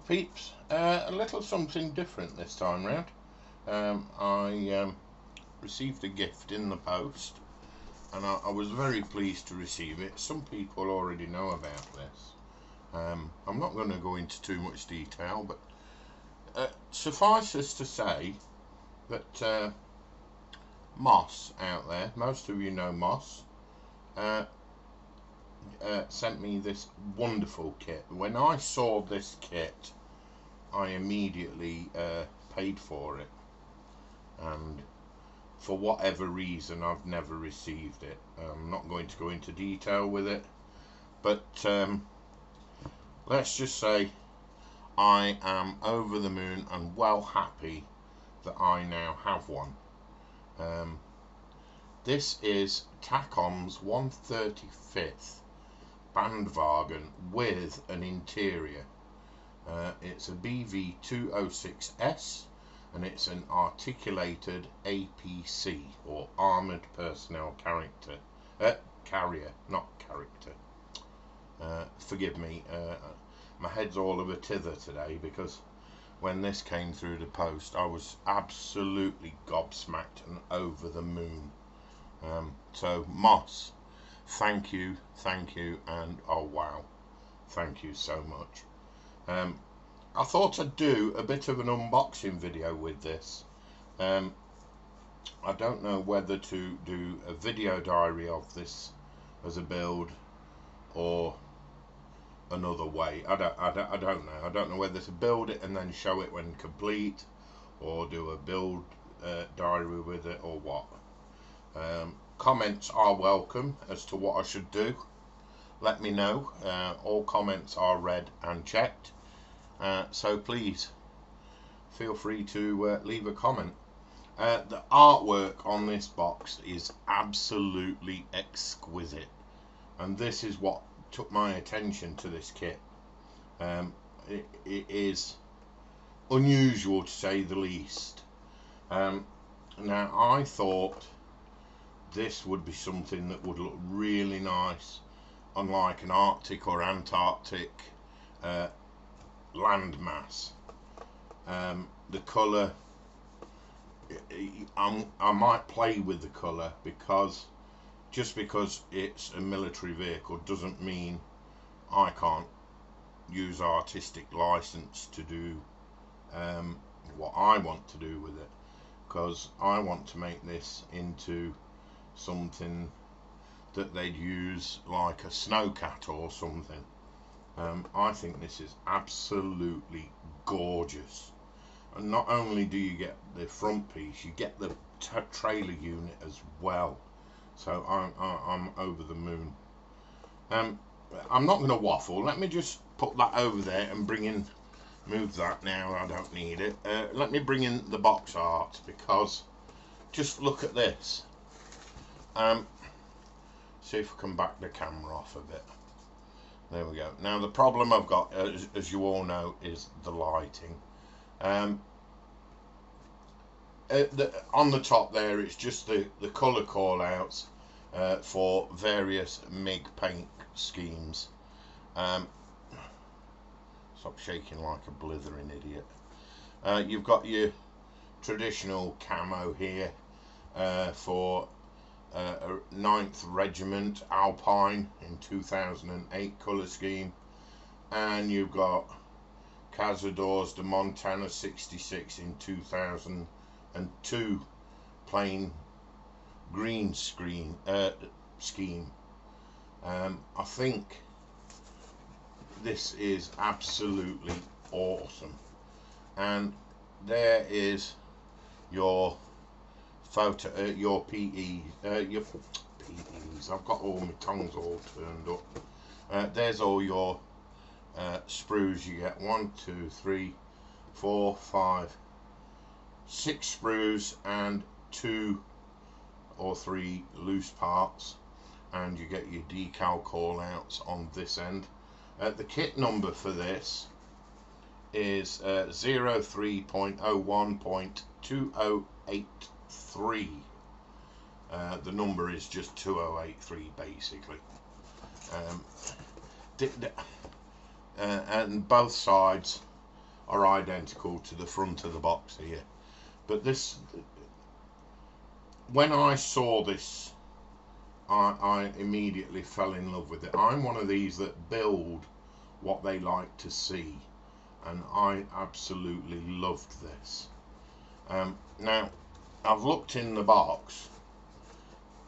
peeps, a little something different this time round. I received a gift in the post, and I was very pleased to receive it. Some people already know about this. I'm not going to go into too much detail, but suffice us to say that Moss out there, most of you know Moss, sent me this wonderful kit. When I saw this kit, I immediately paid for it, and for whatever reason I've never received it. I'm not going to go into detail with it, but let's just say I am over the moon and well happy that I now have one. This is Takom's 1/35th Bandwagon with an interior. It's a BV206S, and it's an articulated APC, or armoured personnel carrier, not character. Forgive me, my head's all of a tither today, because when this came through the post I was absolutely gobsmacked and over the moon. So Moss, thank you, and oh wow, thank you so much. I thought I'd do a bit of an unboxing video with this. I don't know whether to do a video diary of this as a build or another way. I don't know. I don't know whether to build it and then show it when complete, or do a build diary with it, or what. Comments are welcome as to what I should do. Let me know. All comments are read and checked, so please feel free to leave a comment. The artwork on this box is absolutely exquisite, and this is what took my attention to this kit. It is unusual, to say the least. Now I thought this would be something that would look really nice on like an Arctic or Antarctic landmass. The colour, I might play with the colour, because just because it's a military vehicle doesn't mean I can't use artistic license to do what I want to do with it, because I want to make this into something that they'd use like a snowcat or something. I think this is absolutely gorgeous, and not only do you get the front piece, you get the trailer unit as well. So I'm over the moon. I'm not going to waffle. Let me just put that over there and move that now. I don't need it. Let me bring in the box art, because just look at this. See if I can back the camera off a bit. There we go. Now the problem I've got, as you all know, is the lighting. On the top there, it's just the colour call outs for various MIG paint schemes. Stop shaking like a blithering idiot. You've got your traditional camo here for 9th Regiment Alpine in 2008 colour scheme, and you've got Cazadors de Montana 66 in 2002 plain green scheme. I think this is absolutely awesome, and there is your photo, your PEs. I've got all my tongues all turned up. There's all your sprues. You get 1, 2, 3, 4, 5, 6 sprues and 2 or 3 loose parts, and you get your decal call outs on this end. The kit number for this is 03.01.2083. The number is just 2083 basically. And both sides are identical to the front of the box here. But this, when I saw this, I immediately fell in love with it. I'm one of these that build what they like to see, and I absolutely loved this. Now, I've looked in the box,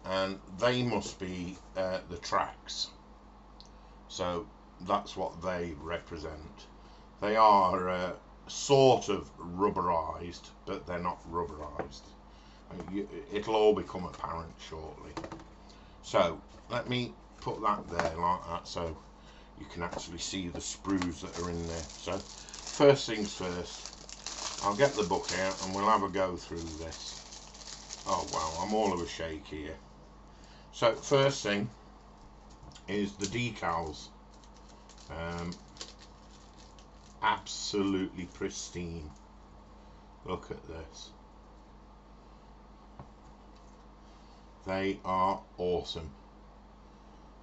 and they must be the tracks. So that's what they represent. They are sort of rubberized, but they're not rubberized. It'll all become apparent shortly. So let me put that there like that, so you can actually see the sprues that are in there. So first things first, I'll get the book out and we'll have a go through this. Oh wow, I'm all of a shake here. So first thing is the decals. Absolutely pristine. Look at this. They are awesome.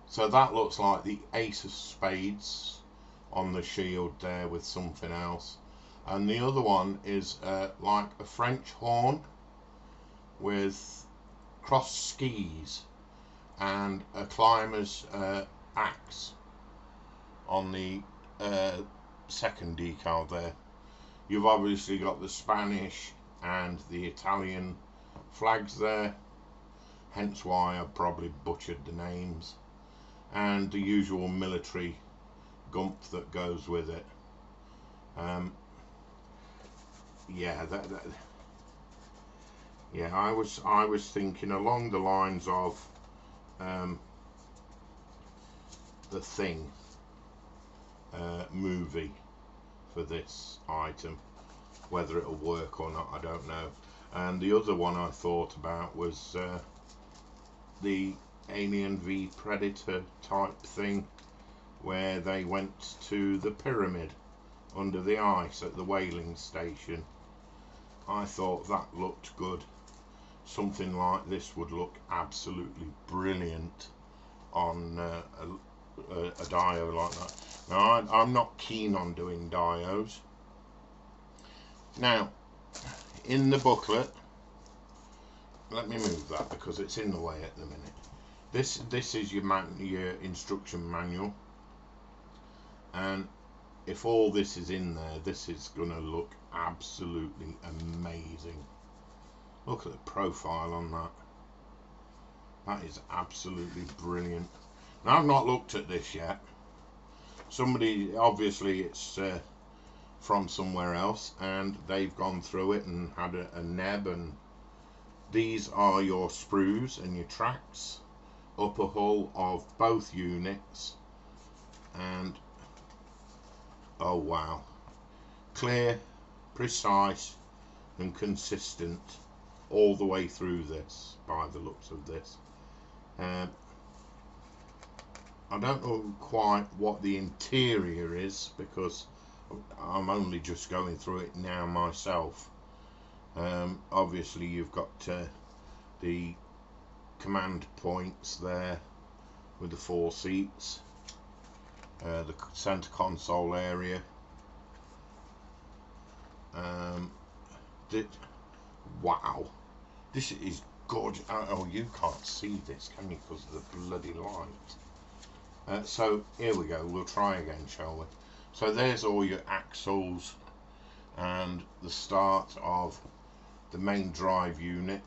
So that looks like the Ace of Spades on the shield there with something else, and the other one is like a French horn with crossed skis and a climber's axe on the second decal there. You've obviously got the Spanish and the Italian flags there, hence why I probably butchered the names, and the usual military gumph that goes with it. Yeah, I was thinking along the lines of the Thing movie for this item. Whether it'll work or not, I don't know. And the other one I thought about was the Alien v Predator type thing, where they went to the pyramid under the ice at the whaling station. I thought that looked good. Something like this would look absolutely brilliant on a dio like that. Now, I'm not keen on doing dios. Now, in the booklet, let me move that because it's in the way at the minute. This is your instruction manual, and if all this is in there, this is gonna look absolutely amazing. Look at the profile on that. That is absolutely brilliant. Now, I've not looked at this yet. Somebody, obviously it's from somewhere else, and they've gone through it and had a neb, and these are your sprues and your tracks, upper hull of both units, and oh wow, clear, precise and consistent all the way through this, by the looks of this. I don't know quite what the interior is because I'm only just going through it now myself. Obviously you've got the command points there with the 4 seats, the center console area. Wow, this is gorgeous. Oh, you can't see this, can you, because of the bloody light. So here we go, we'll try again, shall we? So there's all your axles and the start of the main drive unit,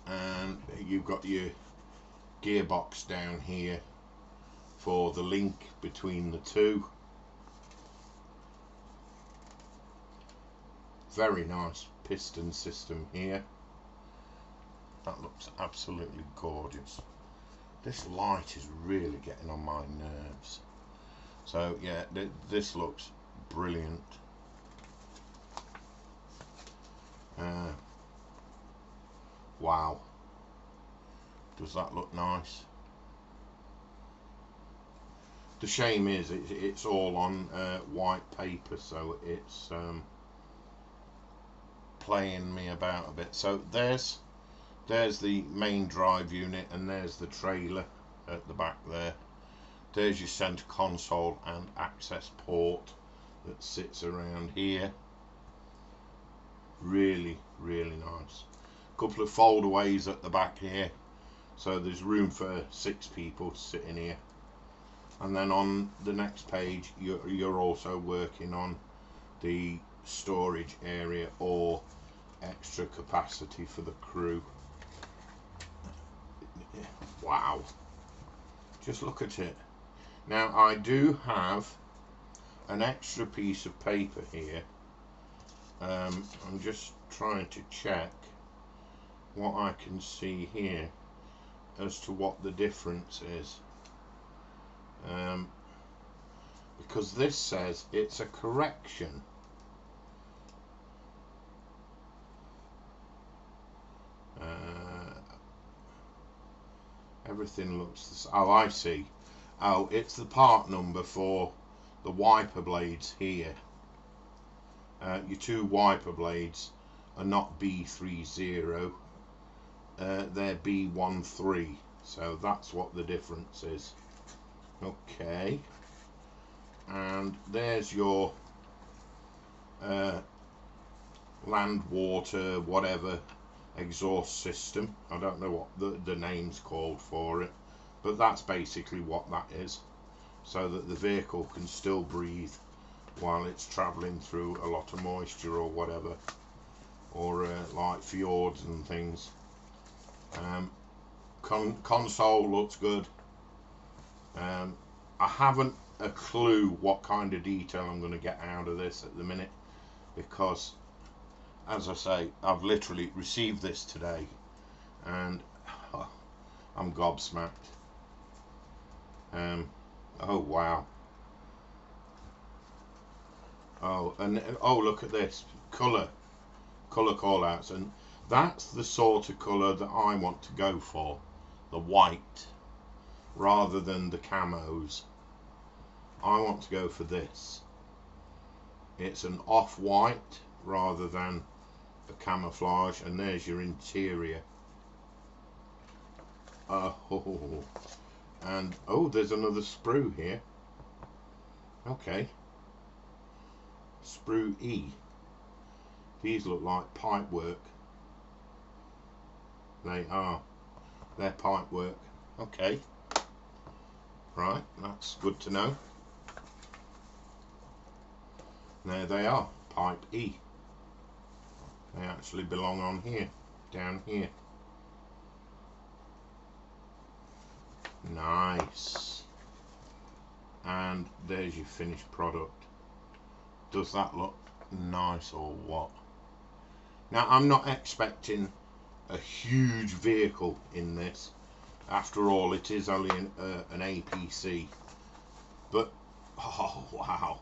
and you've got your gearbox down here for the link between the two. Very nice piston system here. That looks absolutely gorgeous. This light is really getting on my nerves. So yeah, this looks brilliant. Wow, does that look nice? The shame is it's all on white paper, so it's playing me about a bit. So there's the main drive unit, and there's the trailer at the back there. There's your center console and access port. that sits around here. Really, really nice. Couple of foldaways at the back here, so there's room for 6 people to sit in here. And then on the next page you're also working on the storage area or extra capacity for the crew. Wow, just look at it. Now I do have an extra piece of paper here. I'm just trying to check what I can see here as to what the difference is, because this says it's a correction. Everything looks the same. Oh, I see. Oh, it's the part number for the wiper blades here. Your 2 wiper blades are not B30, they're B13, so that's what the difference is. Okay, and there's your land, water, whatever exhaust system. I don't know what the name's called for it, but that's basically what that is, so that the vehicle can still breathe while it's travelling through a lot of moisture or whatever, or like fjords and things. Console looks good. I haven't a clue what kind of detail I'm going to get out of this at the minute, because as I say, I've literally received this today and I'm gobsmacked. Oh wow. Oh, and oh, look at this colour call outs, and that's the sort of colour that I want to go for, the white rather than the camos. I want to go for this. It's an off-white rather than a camouflage, and there's your interior. Oh, and oh, there's another sprue here. Okay, sprue E. These look like pipe work. They are. They're pipe work. Okay. Right, that's good to know. There they are, pipe E. They actually belong on here, down here. Nice. And there's your finished product. Does that look nice or what? Now, I'm not expecting a huge vehicle in this. After all, it is only an APC. But, oh wow.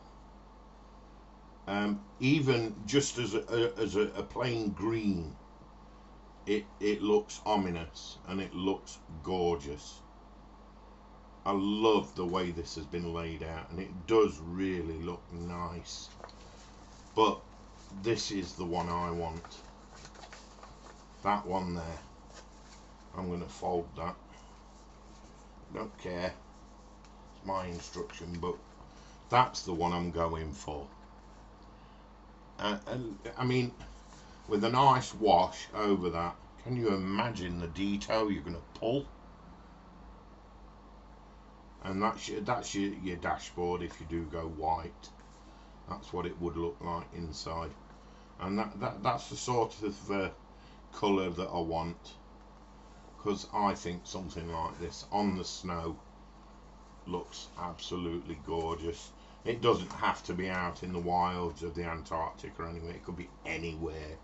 Even just as a plain green, it looks ominous and it looks gorgeous. I love the way this has been laid out, and it does really look nice. But this is the one I want. That one there. I'm going to fold that. Don't care. It's my instruction book. That's the one I'm going for. And I mean, with a nice wash over that, can you imagine the detail you're going to pull? And that's your dashboard if you do go white. That's what it would look like inside. And that's the sort of colour that I want, because I think something like this on the snow looks absolutely gorgeous. It doesn't have to be out in the wilds of the Antarctic or anywhere. It could be anywhere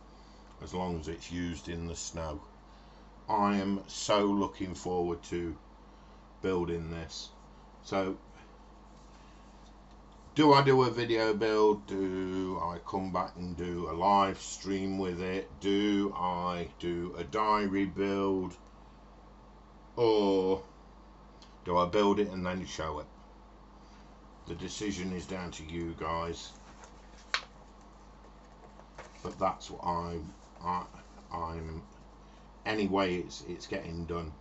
as long as it's used in the snow. I am so looking forward to building this. So, do I do a video build? Do I come back and do a live stream with it? Do I do a diary build? Or do I build it and then show it? The decision is down to you guys. But that's what I'm anyway, it's getting done.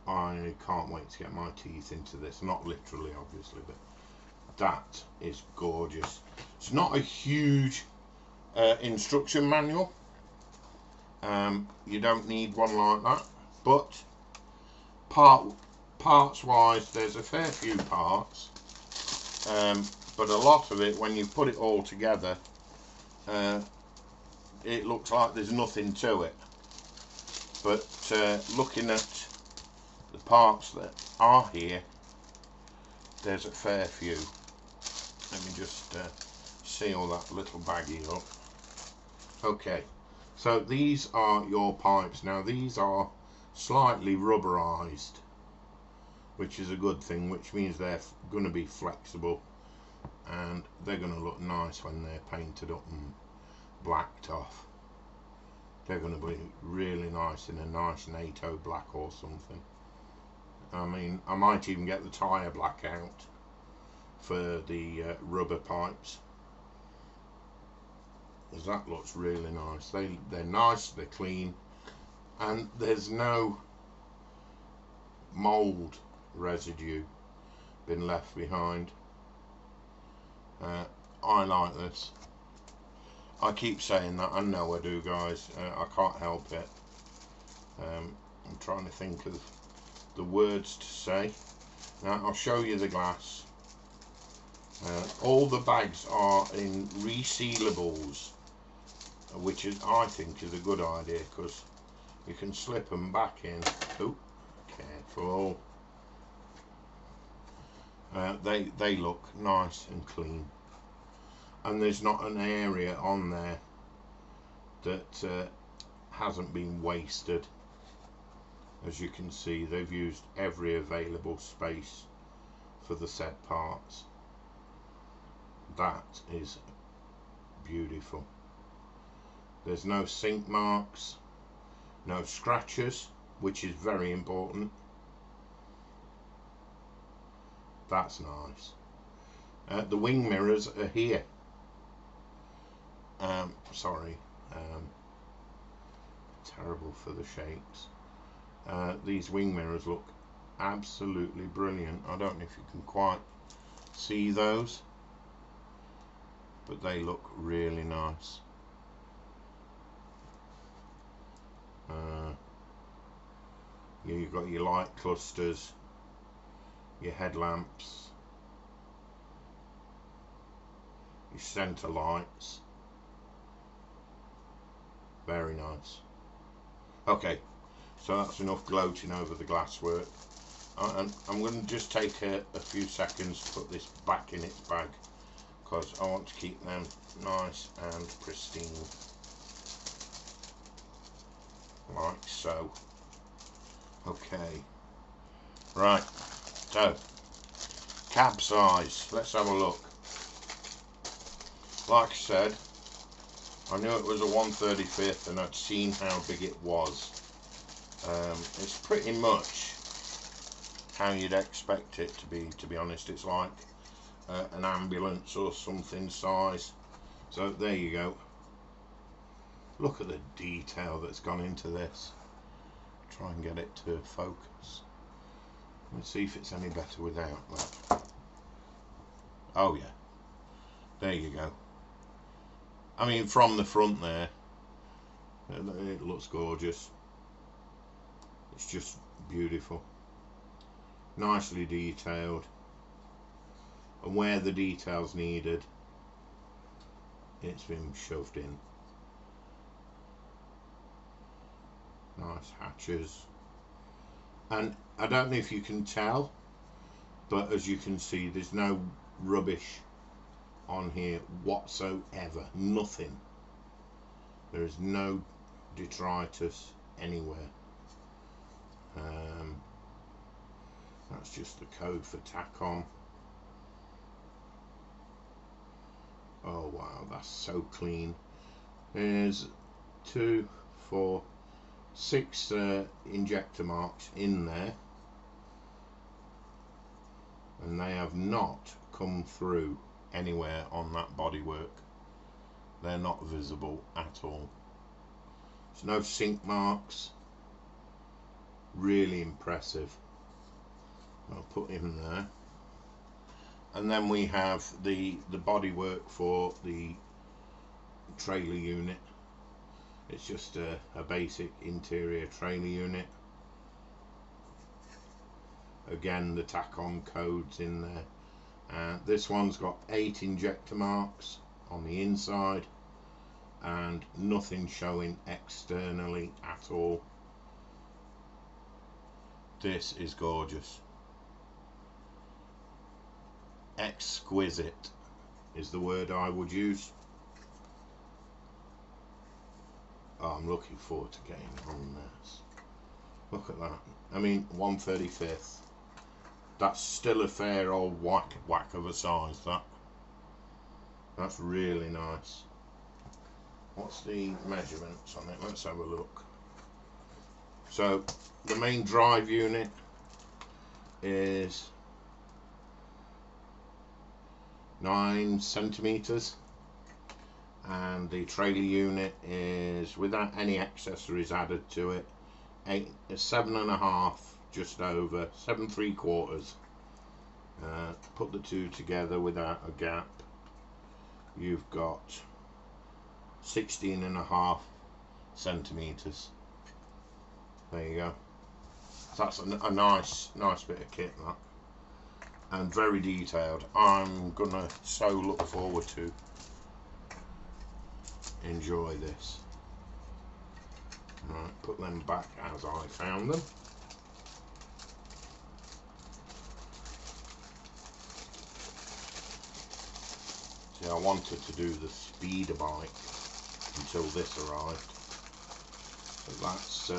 I can't wait to get my teeth into this. Not literally, obviously, but That is gorgeous. It's not a huge instruction manual. You don't need one like that, but parts wise there's a fair few parts, but a lot of it, when you put it all together, it looks like there's nothing to it. But looking at the parts that are here, there's a fair few. Let me just seal that little baggie up. Okay, so these are your pipes. Now these are slightly rubberized, which is a good thing, which means they're going to be flexible and they're going to look nice when they're painted up and blacked off. They're going to be really nice in a nice NATO black or something. I mean, I might even get the tyre black out for the rubber pipes, because that looks really nice. They're nice, they're clean, and there's no mould residue been left behind. I like this. I keep saying that, I know I do, guys. I can't help it. I'm trying to think of the words to say. Now I'll show you the glass. All the bags are in resealables, which is, I think, is a good idea, because you can slip them back in. Oh, careful. They look nice and clean, and there's not an area on there that hasn't been wasted. As you can see, they've used every available space for the said parts. That is beautiful. There's no sink marks, no scratches, which is very important. That's nice. The wing mirrors are here. Sorry, terrible for the shapes. These wing mirrors look absolutely brilliant. I don't know if you can quite see those, but they look really nice. You've got your light clusters, your headlamps, your centre lights. Very nice. Okay, so that's enough gloating over the glasswork. I'm going to just take a few seconds to put this back in its bag, because I want to keep them nice and pristine, like so. Okay, right, so cab size, let's have a look. Like I said, I knew it was a 1/35 and I'd seen how big it was. It's pretty much how you'd expect it to be honest. It's like an ambulance or something size. So there you go. Look at the detail that's gone into this. Try and get it to focus. Let's see if it's any better without that. Oh yeah, there you go. I mean, from the front there, it looks gorgeous. It's just beautiful, nicely detailed, and where the detail's needed, it's been shoved in. Nice hatches, and I don't know if you can tell, but as you can see, there's no rubbish on here whatsoever. Nothing. There is no detritus anywhere. That's just the code for tack-on. Oh wow, that's so clean. There's 2, 4, 6 injector marks in there, and they have not come through anywhere on that bodywork. They're not visible at all. There's no sink marks. Really impressive. I'll put him there. And then we have the bodywork for the trailer unit. It's just a basic interior trailer unit. Again, the tack-on code's in there. This one's got 8 injector marks on the inside and nothing showing externally at all. This is gorgeous. Exquisite is the word I would use. Oh, I'm looking forward to getting on this. Look at that. I mean, 1/35. That's still a fair old whack of a size, that. That's really nice. What's the measurements on it? Let's have a look. So, the main drive unit is 9 centimeters, and the trailer unit is, without any accessories added to it, 7.5, just over 7 3/4. Put the two together without a gap, you've got 16.5 centimeters. There you go. So that's a nice bit of kit, that, and very detailed. I'm gonna so look forward to enjoy this. Right, put them back as I found them. See, I wanted to do the speeder bike until this arrived, but that's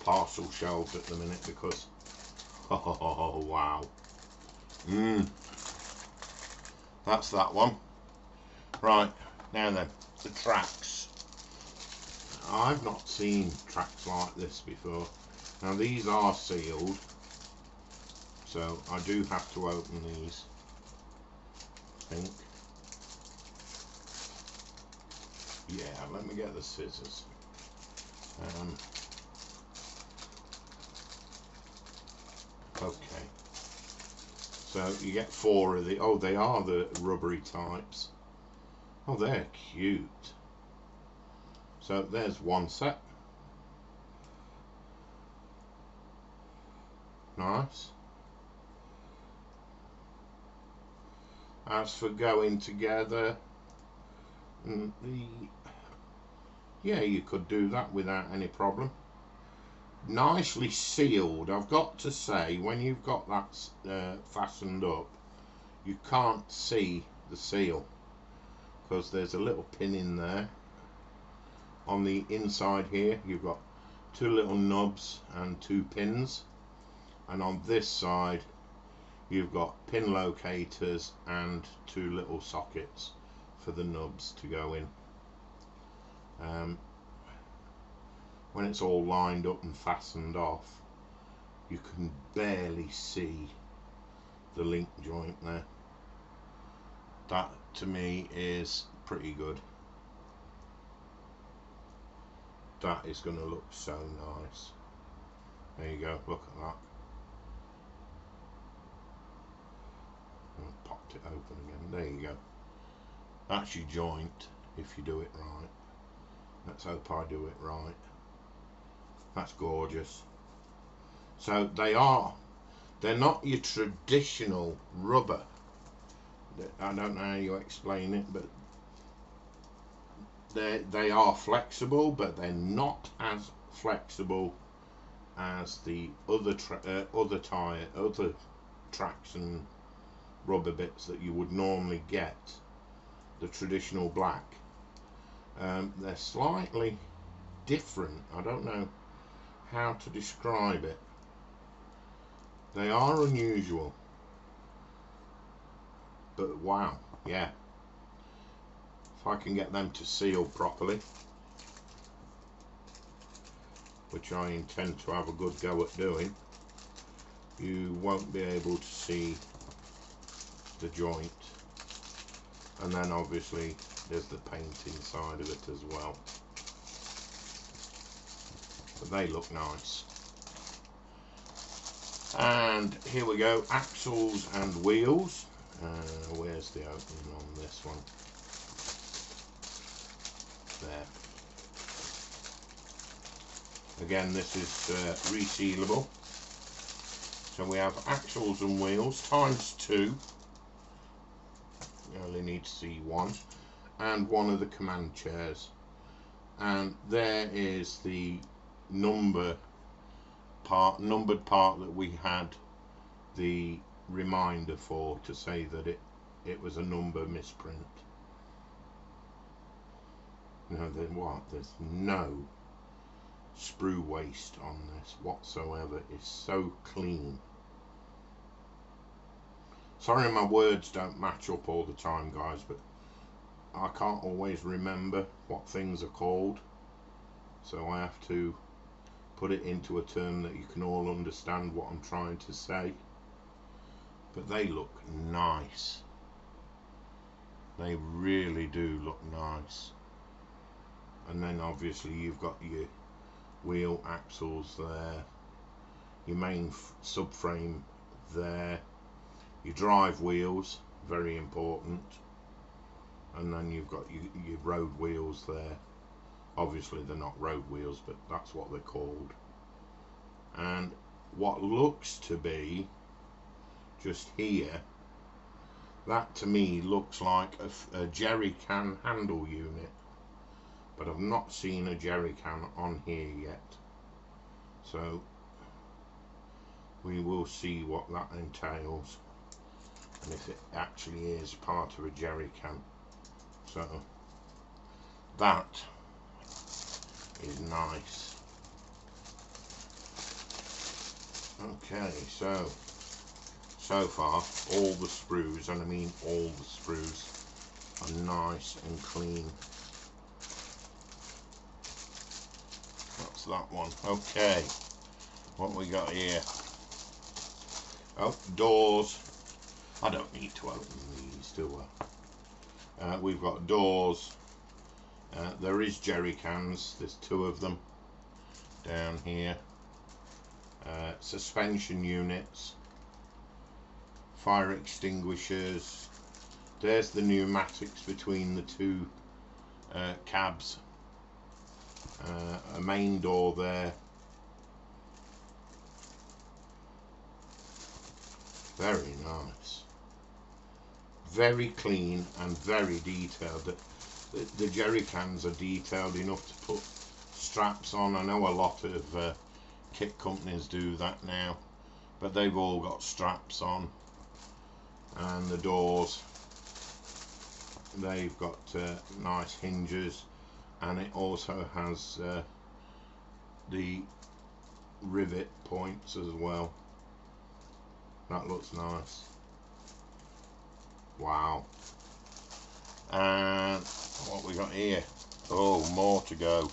parcel shelved at the minute because oh wow, that's that one. Right, now then, the tracks. I've not seen tracks like this before. Now these are sealed, so I do have to open these, I think. Yeah, let me get the scissors. Okay, so you get 4 of the, oh, they are the rubbery types. Oh, they're cute. So there's one set. Nice. As for going together, yeah, you could do that without any problem. Nicely sealed. I've got to say, when you've got that fastened up, you can't see the seal because there's a little pin in there. On the inside here, you've got 2 little nubs and 2 pins, and on this side you've got pin locators and 2 little sockets for the nubs to go in. When it's all lined up and fastened off, you can barely see the link joint there. That to me is pretty good. That is going to look so nice. There you go, look at that. I popped it open again. There you go. That's your joint if you do it right. Let's hope I do it right. That's gorgeous. So they're not your traditional rubber. I don't know how you explain it, but they are flexible, but they're not as flexible as the other tracks and rubber bits that you would normally get, the traditional black. They're slightly different. I don't know how to describe it. They are unusual, but wow, yeah. If I can get them to seal properly, which I intend to have a good go at doing, you won't be able to see the joint. And then obviously there's the painting side of it as well. But they look nice. And here we go, axles and wheels. Where's the opening on this one? There. Again, this is resealable. So we have axles and wheels times 2. You only need to see one. And one of the command chairs. And there is the numbered part that we had the reminder for, to say that it was a number misprint. No, then what? There's no sprue waste on this whatsoever. It's so clean. Sorry my words don't match up all the time, guys, but I can't always remember what things are called, so I have to put it into a term that you can all understand what I'm trying to say. But they look nice. They really do look nice. And then obviously you've got your wheel axles there, your main subframe there, your drive wheels, very important, and then you've got your road wheels there. Obviously they're not road wheels, but that's what they're called. And what looks to be just here, that to me looks like a jerry can handle unit, but I've not seen a jerry can on here yet, so we will see what that entails and if it actually is part of a jerry can. So that is nice. Okay, so far all the sprues, and I mean all the sprues, are nice and clean. That's that one. Okay, what we got here? Oh, doors. I don't need to open these, do I? We've got doors. There is jerry cans. There's 2 of them down here. Suspension units, fire extinguishers. There's the pneumatics between the 2 cabs. A main door there. Very nice. Very clean and very detailed. The jerry cans are detailed enough to put straps on. I know a lot of kit companies do that now, but they've all got straps on. And the doors, they've got nice hinges, and it also has the rivet points as well. That looks nice. Wow. And what we got here? Oh, more to go.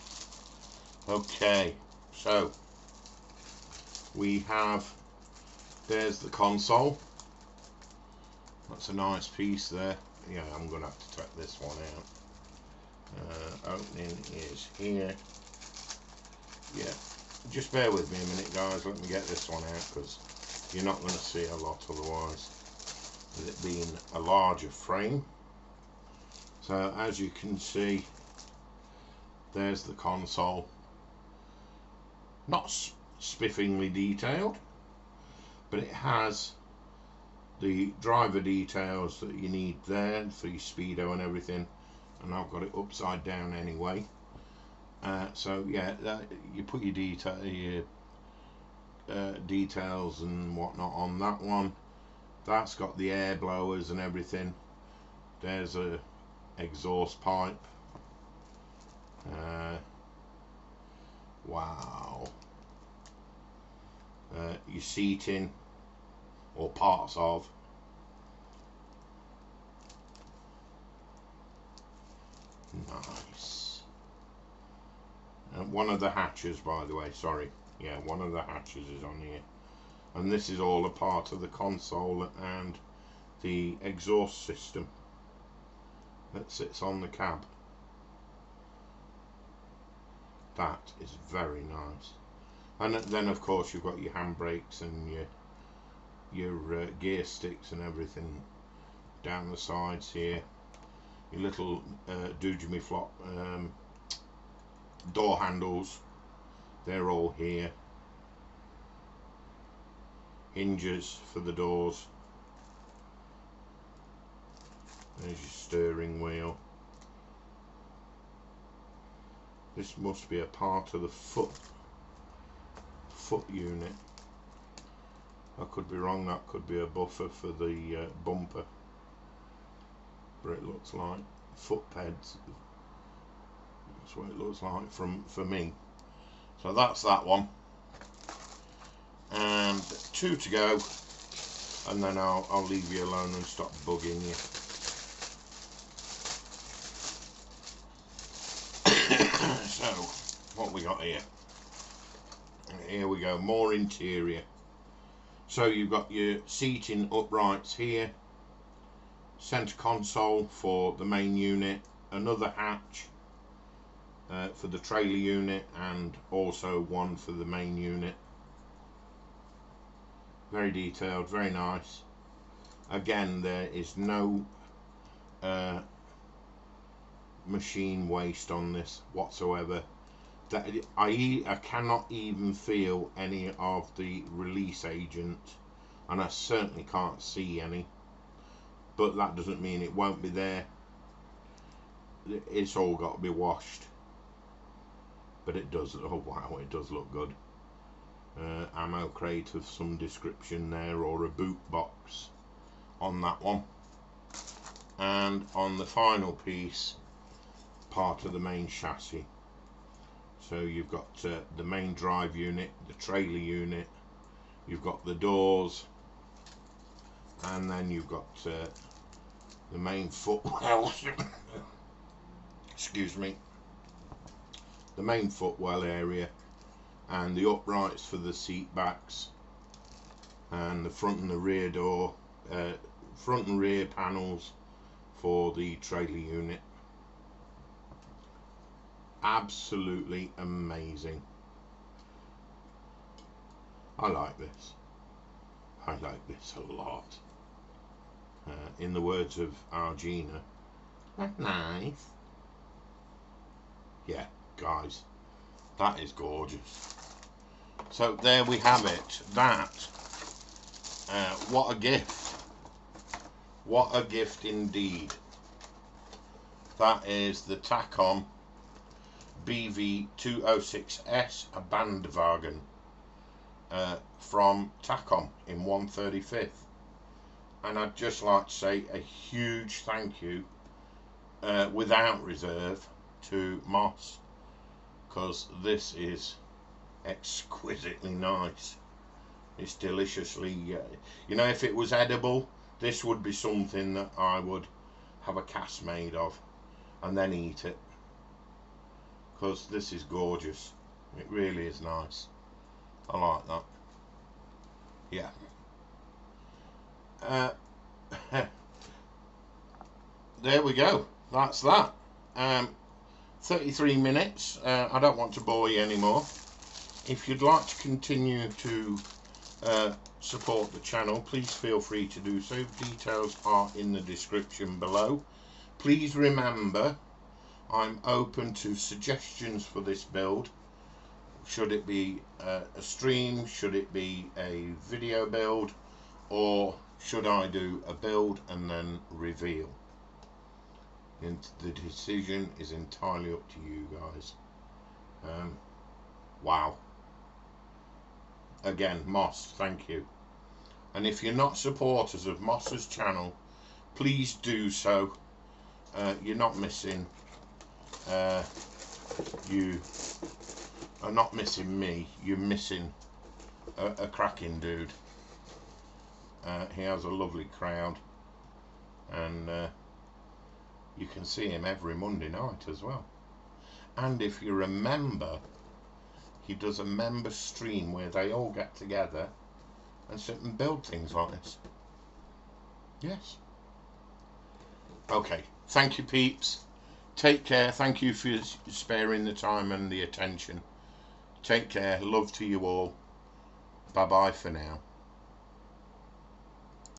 Okay, so we have, there's the console. That's a nice piece there. Yeah, I'm gonna have to take this one out. Opening is here. Yeah, just bear with me a minute, guys. Let me get this one out, because you're not going to see a lot otherwise, with it being a larger frame. So as you can see, there's the console. Not spiffingly detailed, but it has the driver details that you need there for your speedo and everything, and I've got it upside down anyway. So yeah, you put your details and whatnot on that one. That's got the air blowers and everything. There's a exhaust pipe. Wow. Your seating, or parts of. Nice. And one of the hatches, by the way, sorry. Yeah, one of the hatches is on here. And this is all a part of the console and the exhaust system that sits on the cab. That is very nice. And then of course you've got your handbrakes and your your gear sticks and everything down the sides here. Your little doojimy flop door handles, they're all here. Hinges for the doors. There's your steering wheel. This must be a part of the foot unit. I could be wrong, that could be a buffer for the bumper, but it looks like foot pads. That's what it looks like for me. So that's that one, and 2 to go, and then I'll leave you alone and stop bugging you. So what we got here? Here we go, more interior. So you've got your seating uprights here, centre console for the main unit, another hatch for the trailer unit, and also one for the main unit. Very detailed, very nice. Again, there is no machine waste on this whatsoever. That I cannot even feel any of the release agent, and I certainly can't see any, but that doesn't mean it won't be there. It's all got to be washed, but it does. Oh wow, it does look good. Ammo crate of some description there, or a boot box on that one. And on the final piece, part of the main chassis. So you've got the main drive unit, the trailer unit, you've got the doors, and then you've got the main footwell. Excuse me. The main footwell area, and the uprights for the seat backs, and the front and the rear door, front and rear panels for the trailer unit. Absolutely amazing. I like this. I like this a lot. In the words of Argina, that's nice. Yeah, guys, that is gorgeous. So there we have it. That, what a gift. What a gift indeed. That is the Tacom BV206S, a Bandwagen, from Tacom in 1/35th. And I'd just like to say a huge thank you, without reserve, to Moss, because this is exquisitely nice. It's deliciously, you know, if it was edible, this would be something that I would have a cast made of and then eat it, because this is gorgeous. It really is nice. I like that. Yeah. There we go. That's that. 33 minutes. I don't want to bore you anymore. If you'd like to continue to support the channel, please feel free to do so. Details are in the description below. Please remember, I'm open to suggestions for this build. Should it be a stream, should it be a video build, or should I do a build and then reveal? And the decision is entirely up to you guys. Wow. Again, Moss, thank you. And if you're not supporters of Moss's channel, please do so. You're not missing. You are not missing me. You're missing a cracking dude. He has a lovely crowd, and you can see him every Monday night as well. And if you remember, he does a member stream where they all get together and sit and build things like this. Yes. Okay, thank you peeps. Take care. Thank you for sparing the time and the attention. Take care. Love to you all. Bye bye for now.